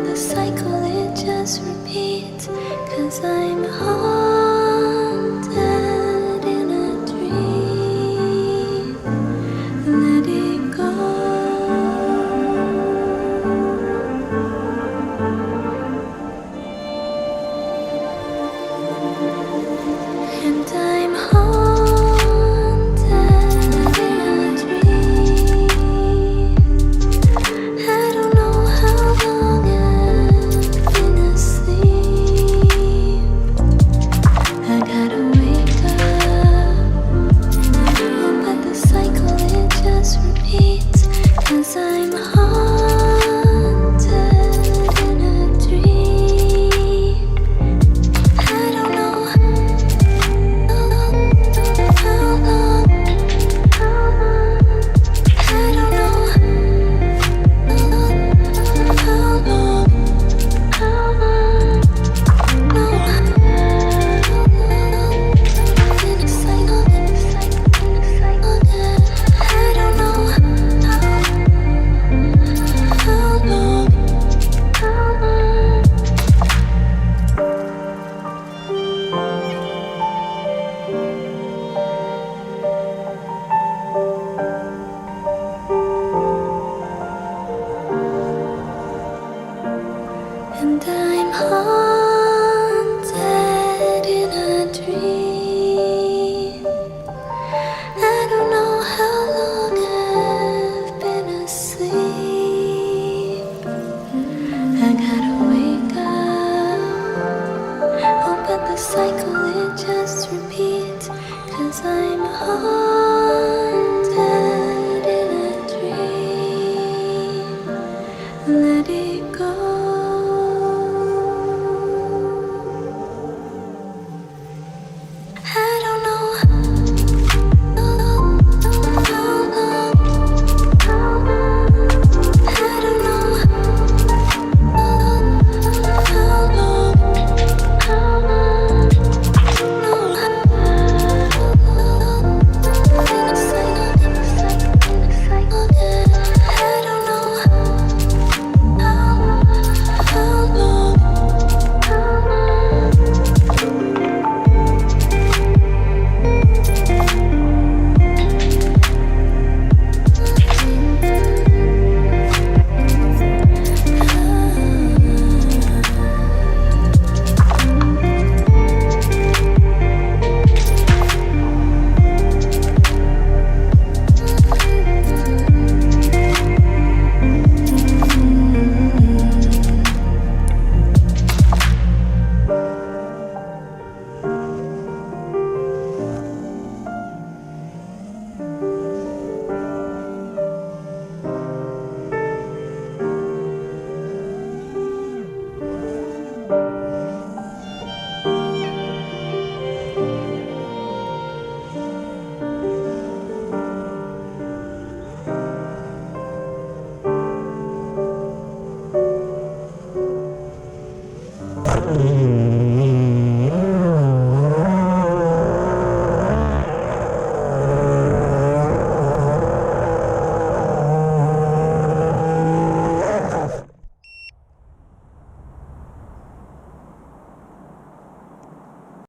the cycle, it just repeats. 'Cause I'm haunted in a dream. Let it go. And I'm haunted in a dream. I don't know how long I've been asleep. I gotta wake up, but the cycle, it just repeats. 'Cause I'm haunted in a dream. I don't know how long, how long, I don't know how long, no, in a cycle, I don't know how long, and I'm haunted in a dream. I don't know how long I've been asleep. I gotta wake up, oh, but the cycle, it just repeats. 'Cause I'm haunted in a dream. Let it go. I don't know how long, I don't know how long, no, in a cycle, I don't know how long.